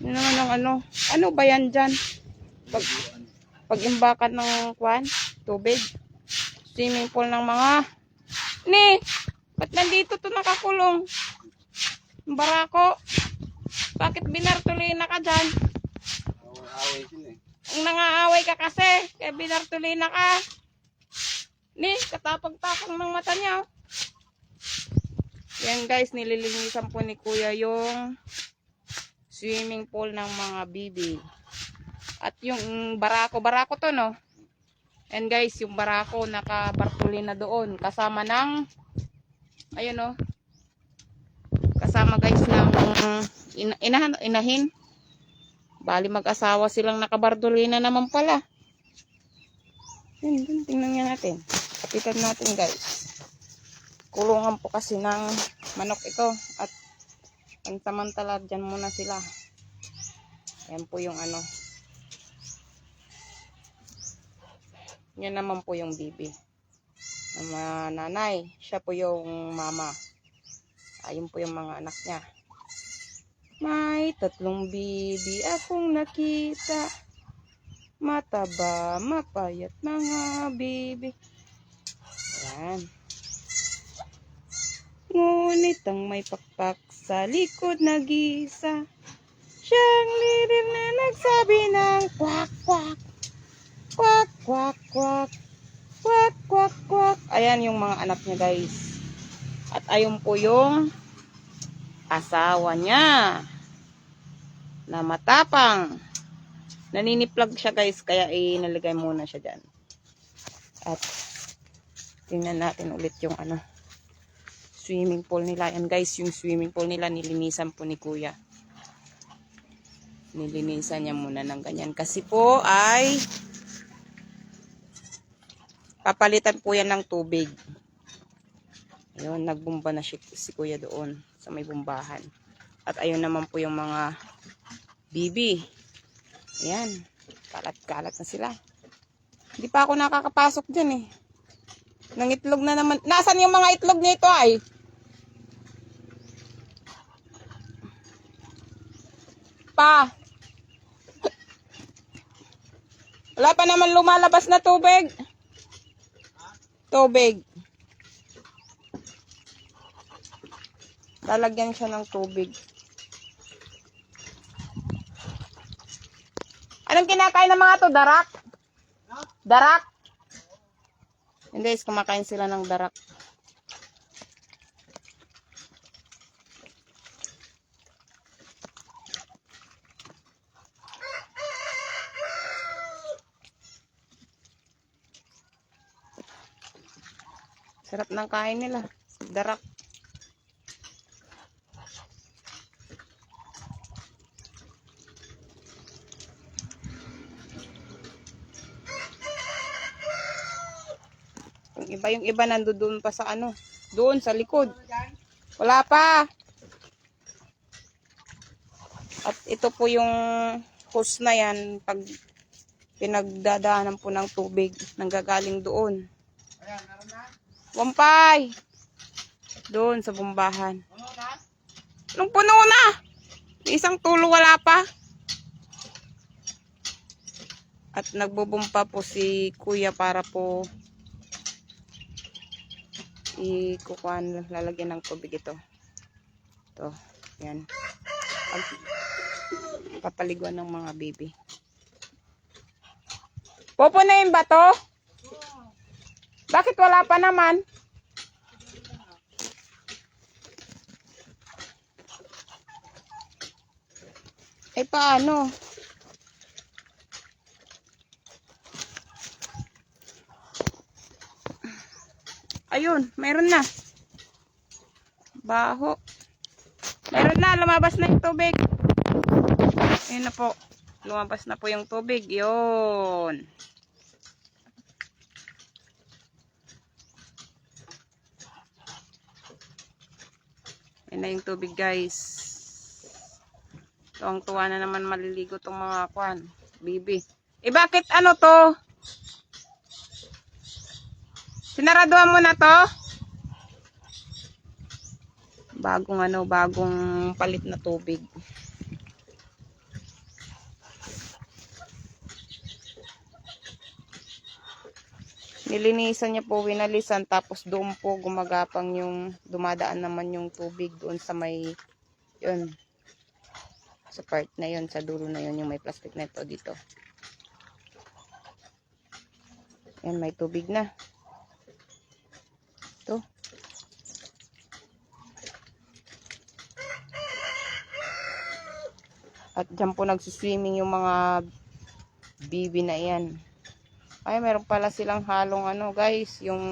Yun naman ang ano. Ano ba yan dyan? Pag-imbakan ng kwan, tubig. Swimming pool ng mga... Ni! Ba't nandito to nakakulong? Barako. Bakit binartulina ka dyan? Away sila eh. Ang nangaaway ka kasi. Kaya binartulina ka. Ni, katapag-tapang ng mata niya. Yan guys, nililinisan po ni Kuya yung swimming pool ng mga bibi. At yung barako to no. And guys, yung barako nakabartulina doon. Kasama ng, ayun no. Kasama guys ng inahin. Bali mag-asawa silang nakabartulina naman pala. Yun, tingnan nga natin. Kapitan natin guys. Kulungan po kasi ng manok ito. At pansamantala dyan muna sila. Ayan po yung ano. Yan naman po yung bibi. Ang nanay. Siya po yung mama. Ayun po yung mga anak niya. May 3 bibi akong nakita. Mataba, mapayat mga bibi. Ayan. Ngunit ang may pakpak sa likod nag-isa. Siyang lirir na nagsabi ng kwak, kwak. Kwak, kwak, kwak. Kwak, kwak, kwak. Ayan yung mga anak niya guys. At ayun po yung asawa niya. Na matapang. Naniniplag siya guys, kaya inalagay muna siya dyan. At tingnan natin ulit yung ano, swimming pool nila. Yan guys, yung swimming pool nila nilinisan po ni Kuya. Nilinisan niya muna ng ganyan. Kasi po ay papalitan po yan ng tubig. Ayun, nagbumba na si Kuya doon sa may bumbahan. At ayun naman po yung mga bibi. Ayan, kalat-kalat na sila. Hindi pa ako nakakapasok dyan eh. Nangitlog na naman. Nasaan yung mga itlog nito ay? Pa. Wala pa naman lumalabas na tubig. Tubig. Lalagyan siya ng tubig. Anong kinakain ng mga to? Darak? Darak? Hindi, kumakain sila ng darak. Sarap ng kain nila. Darak. Yung iba nandoon pa sa ano, doon sa likod. Wala pa. At ito po yung hose na yan pag pinagdadaanan po ng tubig nanggagaling doon. Wampay. Doon sa bumbahan. Nung puno na. Isang tulo wala pa. At nagbubumpa po si Kuya para po ikukuhan, lalagyan ng tubig ito. Ito, yan. Papaliguan ng mga baby. Pupunayin ba to? Bakit wala pa naman? Eh paano? Ayun, meron na. Baho. Meron na, lumabas na yung tubig. Ayun na po. Lumabas na po yung tubig. Yun. Ayun na yung tubig guys. Tuwang-tuwa na naman maliligo tong mga kwan. Bibi. Eh bakit ano to? Sinaraduhan mo na to? Bagong ano, bagong palit na tubig. Nilinisan niya po, winalisan, tapos doon po gumagapang yung, dumadaan naman yung tubig doon sa may, yun, sa part na yun, sa dulo na yun, yung may plastic na ito dito. Yan, may tubig na. Ito. At dyan po nagsiswimming yung mga bibi na yan. Ay, meron pala silang halong ano, guys, yung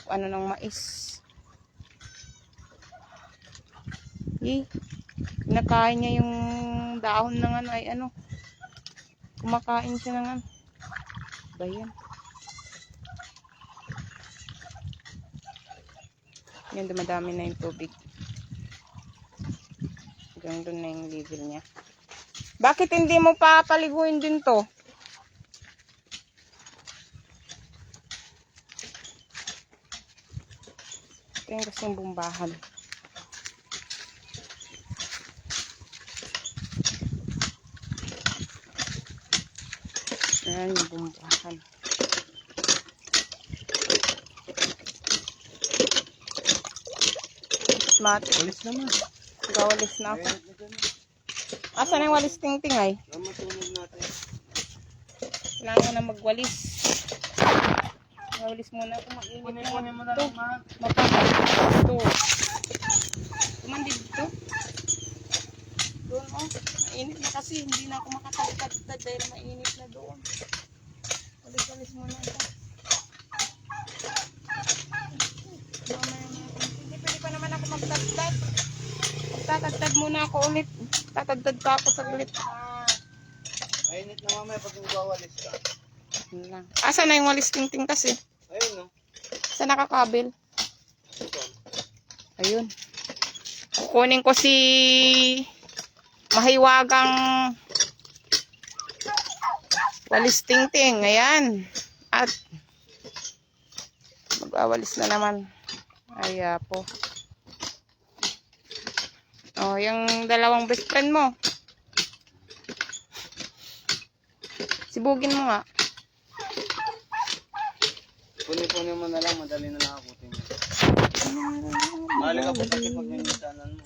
ano ng mais. Kinakain niya yung dahon ng ano, ay ano. Kumakain siya ng ano. Ba yan? Yan, dumadami na yung tubig. Hanggang doon na yung level niya. Bakit hindi mo pa paliguin din to? Ito yung kasing bumbahan. Ayan yung bumbahan. Matik. Walis naman. Gawalis na ako. Mainit na dyan. Asan na yung walis tingting ay? Matunog natin. Kailangan ko na magwalis. Magwalis muna ako. Mainit na. Kunin mo na lang, ma. Mapapagod ito. Tumandid ito. Doon oh. Mainit na kasi. Hindi na ako makatagtad dahil mainit na doon. Walis-walis muna ito. Hindi pwede pa naman ako magtagtad. Magtatagtad muna ako ulit. Tatagtad pa ako saglit. Mainit na mamaya pag nagwawalis ka. Yun lang. Asa na yung walis tingting kasi? Ayun, no? Sa nakakabil? Ito. Ayun. Kukunin ko si mahiwagang walis tingting. Ayan. At magwawalis na naman. Ay po. Oh, yung dalawang best friend mo. Sibugin mo nga. Kunin mo na lang, madali na lang ako. Mahalaga po kasi pag minutanan mo.